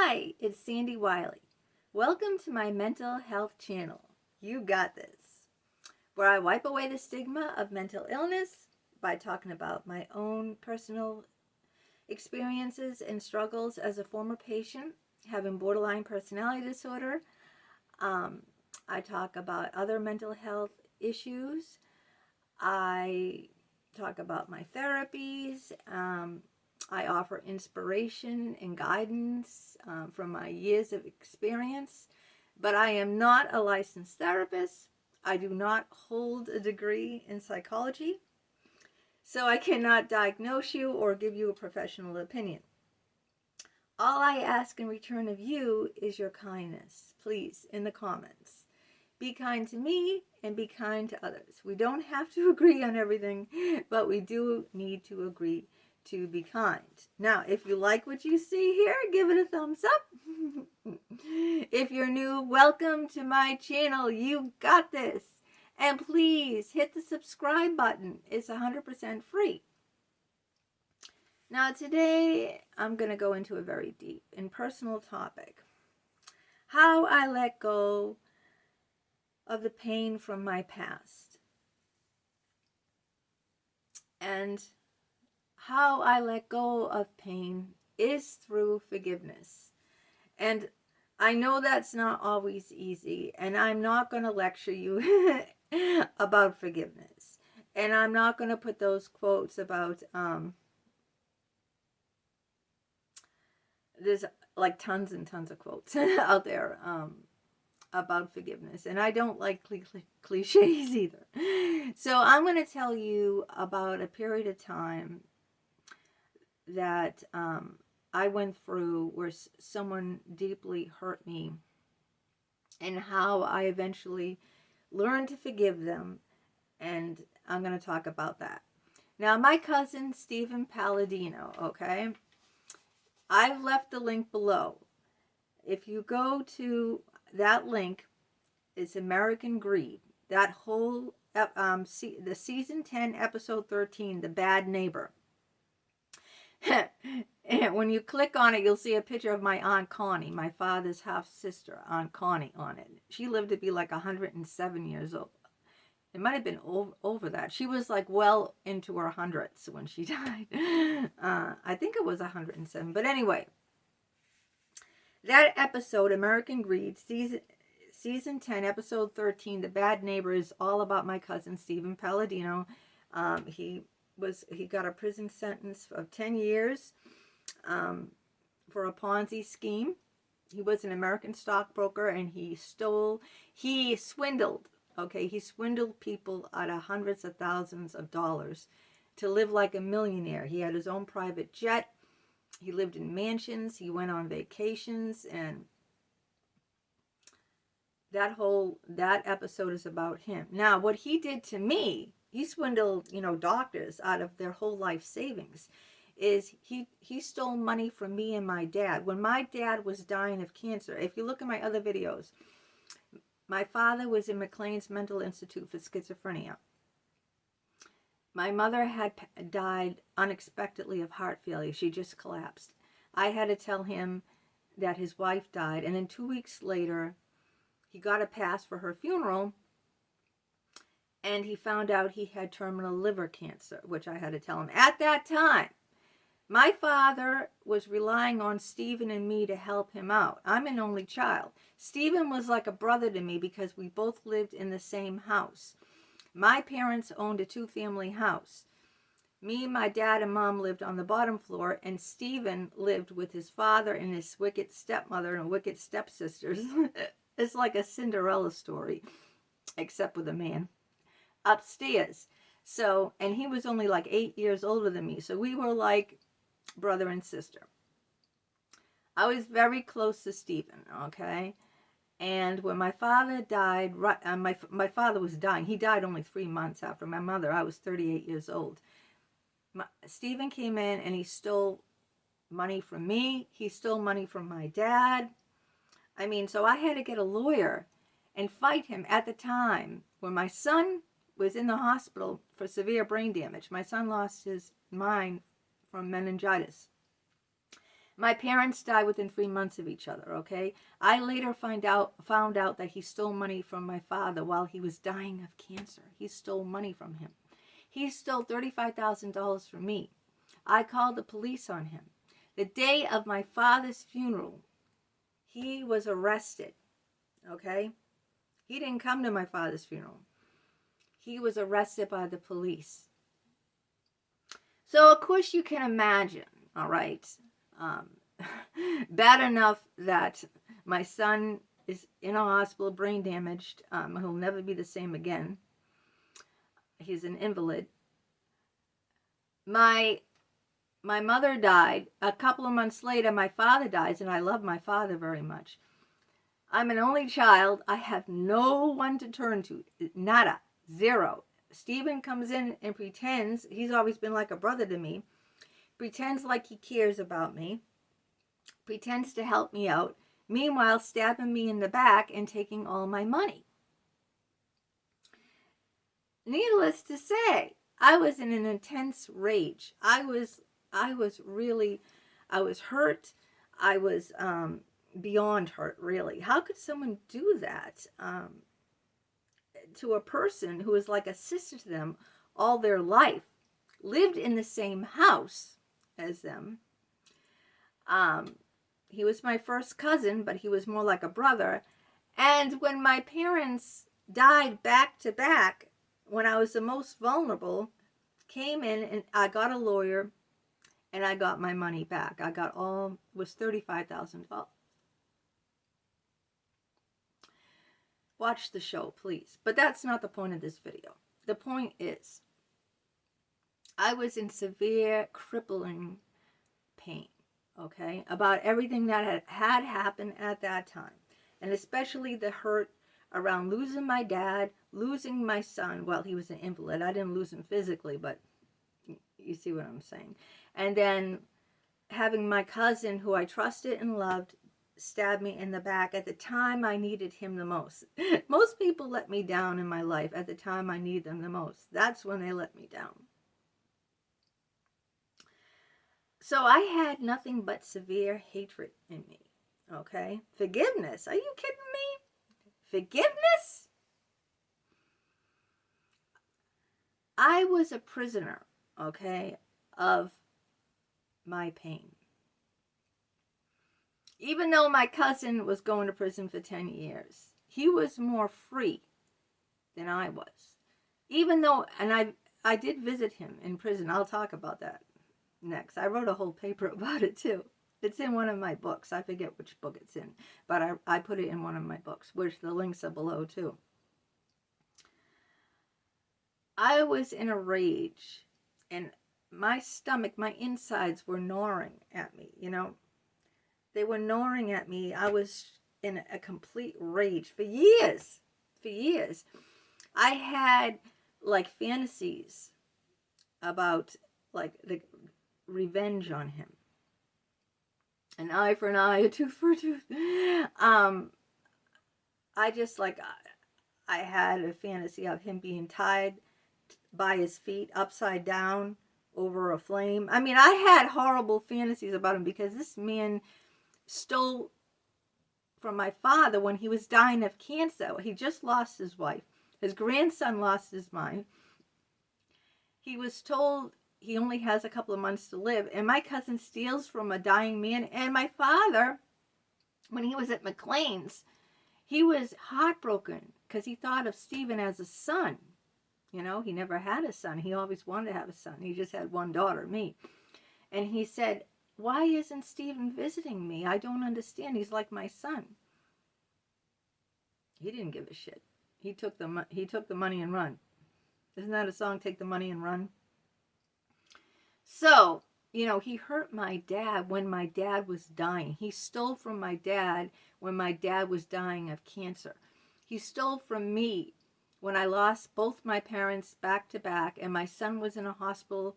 Hi, it's Sandy Wyllie. Welcome to my mental health channel. You got this. Where I wipe away the stigma of mental illness by talking about my own personal experiences and struggles as a former patient having borderline personality disorder. I talk about other mental health issues. I talk about my therapies. I offer inspiration and guidance from my years of experience, but I am not a licensed therapist. I do not hold a degree in psychology, so I cannot diagnose you or give you a professional opinion. All I ask in return of you is your kindness, please, in the comments. Be kind to me and be kind to others. We don't have to agree on everything, but we do need to agree to be kind. Now, if you like what you see here, give it a thumbs up. If you're new, welcome to my channel. You got this. And please hit the subscribe button. It's 100% free. Now, today I'm going to go into a very deep and personal topic. How I let go of the pain from my past. And how I let go of pain is through forgiveness. And I know that's not always easy, and I'm not going to lecture you about forgiveness. And I'm not going to put those quotes about, there's like tons and tons of quotes out there about forgiveness. And I don't like cliches either. So I'm going to tell you about a period of time that I went through where someone deeply hurt me, and how I eventually learned to forgive them, and I'm going to talk about that. Now, my cousin Stephen Palladino, okay, I've left the link below. If you go to that link, it's American Greed. That whole, the season 10, episode 13, The Bad Neighbor. And when you click on it, you'll see a picture of my Aunt Connie, my father's half-sister, Aunt Connie, on it. She lived to be like 107 years old. It might have been over that. She was like well into her hundreds when she died. I think it was 107. But anyway, that episode, American Greed, season 10, episode 13, The Bad Neighbor, is all about my cousin, Stephen Palladino. He got a prison sentence of 10 years for a Ponzi scheme. He was an American stockbroker, and he swindled people out of hundreds of thousands of dollars to live like a millionaire. He had his own private jet. He lived in mansions. He went on vacations, and that episode is about him. Now, what he did to me, he swindled, doctors out of their whole life savings, is he stole money from me and my dad. When my dad was dying of cancer, if you look at my other videos, my father was in McLean's Mental Institute for Schizophrenia. My mother had died unexpectedly of heart failure. She just collapsed. I had to tell him that his wife died, and then 2 weeks later, he got a pass for her funeral, and he found out he had terminal liver cancer, which I had to tell him. At that time, my father was relying on Stephen and me to help him out. I'm an only child. Stephen was like a brother to me because we both lived in the same house. My parents owned a 2-family house. Me, my dad, and mom lived on the bottom floor, and Stephen lived with his father and his wicked stepmother and wicked stepsisters. It's like a Cinderella story, except with a man, upstairs. So, and he was only like 8 years older than me, so we were like brother and sister. I was very close to Stephen, okay? And when my father died, my father was dying. He died only 3 months after my mother. I was 38 years old. Stephen came in and he stole money from me. He stole money from my dad. I mean, so I had to get a lawyer and fight him at the time when my son was in the hospital for severe brain damage. My son lost his mind from meningitis. My parents died within 3 months of each other, okay? I later found out that he stole money from my father while he was dying of cancer. He stole money from him. He stole $35,000 from me. I called the police on him. The day of my father's funeral, he was arrested, okay? He didn't come to my father's funeral. He was arrested by the police. So, of course, you can imagine, all right, bad enough that my son is in a hospital, brain damaged. He'll never be the same again. He's an invalid. My mother died. A couple of months later, my father dies, and I love my father very much. I'm an only child. I have no one to turn to. Nada. Zero. Stephen comes in and pretends, he's always been like a brother to me, pretends like he cares about me, pretends to help me out, meanwhile stabbing me in the back and taking all my money. Needless to say, I was in an intense rage. I was hurt. I was beyond hurt, really. How could someone do that to a person who is like a sister to them all their life, lived in the same house as them? He was my first cousin, but he was more like a brother. And when my parents died back to back, when I was the most vulnerable, came in and I got a lawyer and I got my money back. I got was $35,000. Watch the show, please. But that's not the point of this video. The point is, I was in severe, crippling pain, okay, about everything that had happened at that time. And especially the hurt around losing my dad, losing my son. Well, he was an invalid. I didn't lose him physically, but you see what I'm saying. And then having my cousin, who I trusted and loved, stab me in the back at the time I needed him the most. Most people let me down in my life at the time I need them the most. That's when they let me down. So I had nothing but severe hatred in me, okay? Forgiveness? Are you kidding me? Forgiveness? I was a prisoner, okay, of my pain. Even though my cousin was going to prison for 10 years, he was more free than I was. Even though, and I did visit him in prison. I'll talk about that next. I wrote a whole paper about it too. It's in one of my books. I forget which book it's in, but I put it in one of my books, which the links are below too. I was in a rage, and my stomach, my insides were gnawing at me, you know. They were gnawing at me. I was in a complete rage for years. For years. I had like fantasies about like the revenge on him. An eye for an eye, a tooth for a tooth. I just like, I had a fantasy of him being tied by his feet upside down over a flame. I mean, I had horrible fantasies about him because this man stole from my father when he was dying of cancer. He just lost his wife. His grandson lost his mind. He was told he only has a couple of months to live, and my cousin steals from a dying man. And my father, when he was at McLean's, he was heartbroken because he thought of Stephen as a son. You know, he never had a son. He always wanted to have a son. He just had one daughter, me. And he said, "Why isn't Stephen visiting me? I don't understand. He's like my son." He didn't give a shit. He took the money and run. Isn't that a song, Take the Money and Run? So, you know, he hurt my dad when my dad was dying. He stole from my dad when my dad was dying of cancer. He stole from me when I lost both my parents back to back, and my son was in a hospital,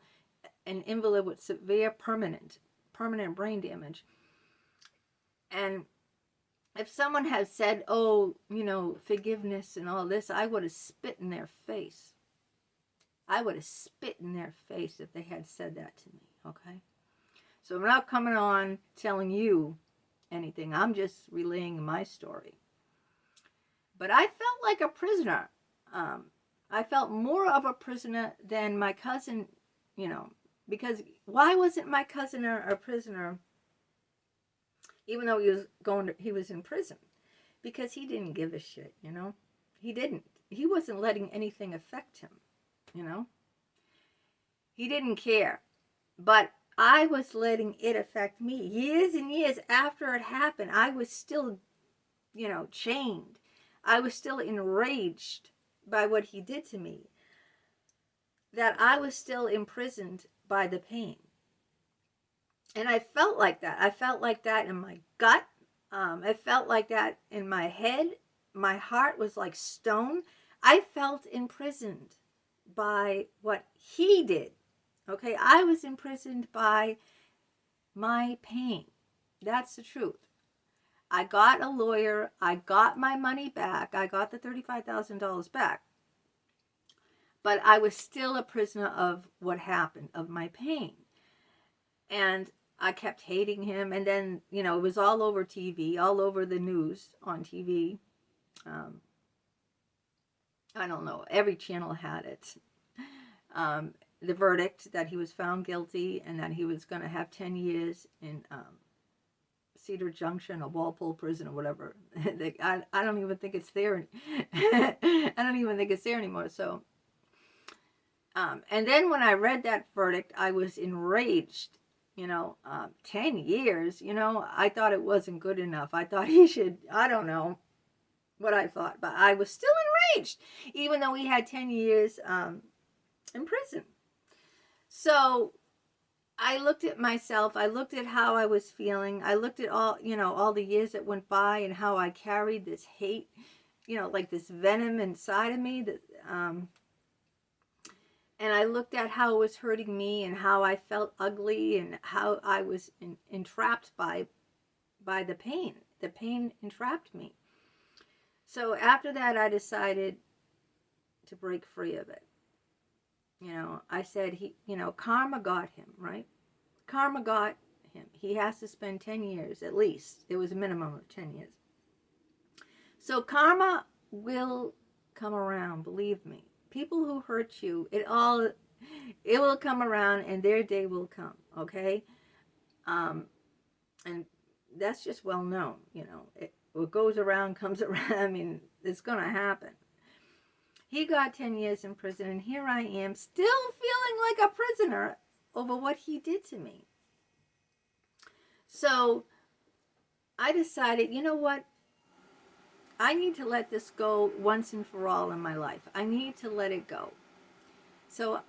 an invalid with severe permanent brain damage. And if someone had said, oh, you know, forgiveness and all this, I would have spit in their face. I would have spit in their face if they had said that to me, okay? So I'm not coming on telling you anything. I'm just relaying my story. But I felt like a prisoner. I felt more of a prisoner than my cousin, because why wasn't my cousin a prisoner even though he was in prison? Because he didn't give a shit, He didn't. He wasn't letting anything affect him, He didn't care. But I was letting it affect me. Years and years after it happened, I was still, chained. I was still enraged by what he did to me. That I was still imprisoned by the pain. And I felt like that. I felt like that in my gut. I felt like that in my head. My heart was like stone. I felt imprisoned by what he did. Okay, I was imprisoned by my pain. That's the truth. I got a lawyer. I got my money back. I got the $35,000 back. But I was still a prisoner of what happened, of my pain. And I kept hating him. And then, it was all over TV, all over the news on TV. I don't know. Every channel had it. The verdict that he was found guilty and that he was going to have 10 years in Cedar Junction or Walpole Prison or whatever. I don't even think it's there. I don't even think it's there anymore. So, and then when I read that verdict, I was enraged. 10 years, I thought it wasn't good enough. I thought he should, I don't know what I thought, but I was still enraged, even though he had 10 years in prison. So I looked at myself. I looked at how I was feeling. I looked at all the years that went by and how I carried this hate, like this venom inside of me. That, and I looked at how it was hurting me and how I felt ugly and how I was entrapped by the pain. The pain entrapped me. So after that, I decided to break free of it. I said, karma got him, right? Karma got him. He has to spend 10 years, at least. It was a minimum of 10 years. So karma will come around, believe me. People who hurt you, it will come around and their day will come, okay? And that's just well known, what goes around comes around. I mean, it's going to happen. He got 10 years in prison, and here I am, still feeling like a prisoner over what he did to me. So I decided, you know what? I need to let this go once and for all in my life. I need to let it go. So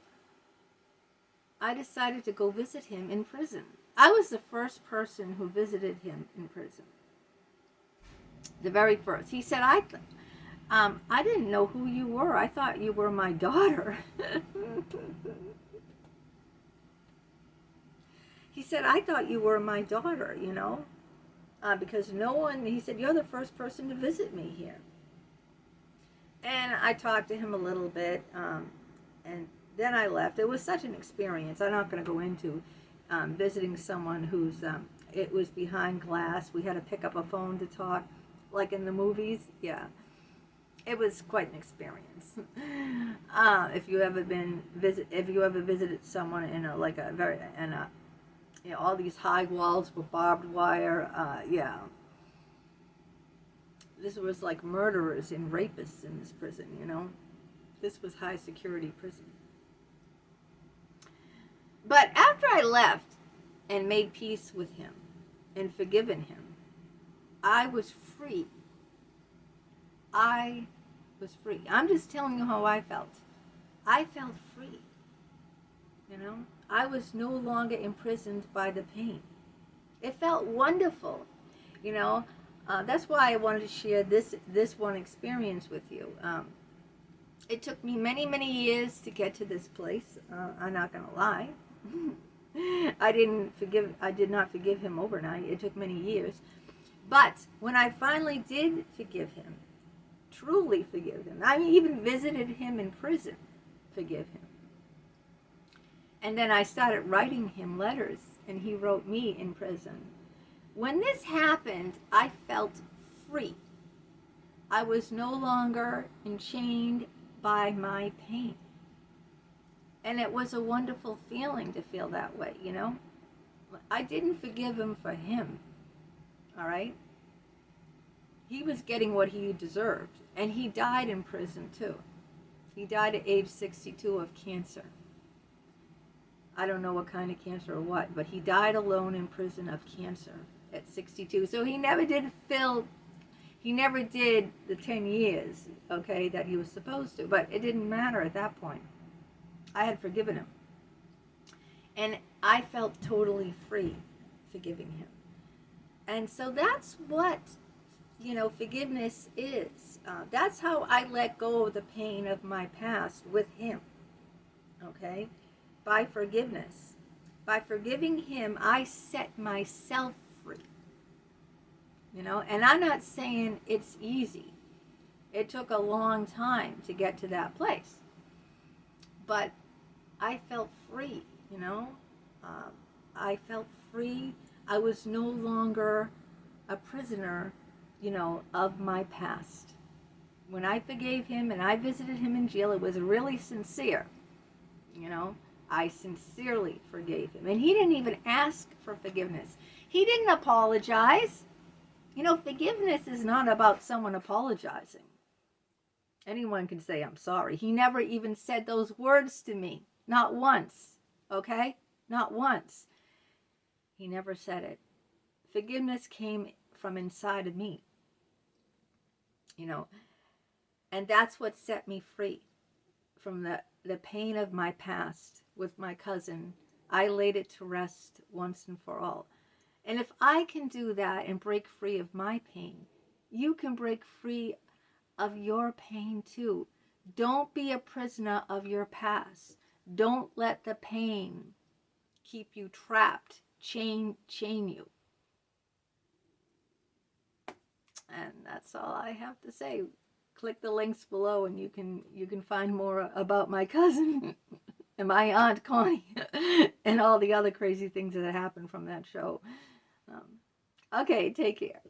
I decided to go visit him in prison. I was the first person who visited him in prison. The very first. He said, I didn't know who you were. I thought you were my daughter. He said, I thought you were my daughter, because no one, he said, you're the first person to visit me here. And I talked to him a little bit, and then I left. It was such an experience. I'm not going to go into visiting someone who's, it was behind glass. We had to pick up a phone to talk, like in the movies. Yeah. It was quite an experience. If you ever visited someone in all these high walls with barbed wire, yeah. This was like murderers and rapists in this prison, This was high security prison. But after I left and made peace with him and forgiven him, I was free. I was free. I'm just telling you how I felt. I felt free. I was no longer imprisoned by the pain. It felt wonderful. That's why I wanted to share this one experience with you. It took me many, many years to get to this place. I'm not going to lie. I did not forgive him overnight. It took many years. But when I finally did forgive him, truly forgive him, I even visited him in prison, forgive him. And then I started writing him letters and he wrote me in prison. When this happened, I felt free. I was no longer enchained by my pain. And it was a wonderful feeling to feel that way, you know? I didn't forgive him for him, all right? He was getting what he deserved, and he died in prison too. He died at age 62 of cancer. I don't know what kind of cancer or what, but he died alone in prison of cancer at 62. So he never did the 10 years, okay, that he was supposed to, but it didn't matter at that point. I had forgiven him. And I felt totally free forgiving him. And so that's what, forgiveness is. That's how I let go of the pain of my past with him, okay? By forgiveness. By forgiving him, I set myself free. And I'm not saying it's easy. It took a long time to get to that place. But I felt free, I felt free. I was no longer a prisoner, of my past. When I forgave him and I visited him in jail, it was really sincere. I sincerely forgave him. And he didn't even ask for forgiveness. He didn't apologize. Forgiveness is not about someone apologizing. Anyone can say, I'm sorry. He never even said those words to me. Not once. Okay? Not once. He never said it. Forgiveness came from inside of me. And that's what set me free from the pain of my past with my cousin. I laid it to rest once and for all. And if I can do that and break free of my pain, you can break free of your pain too. Don't be a prisoner of your past. Don't let the pain keep you trapped, chain you. And that's all I have to say. Click the links below and you can find more about my cousin and my Aunt Connie and all the other crazy things that happened from that show. Okay, take care.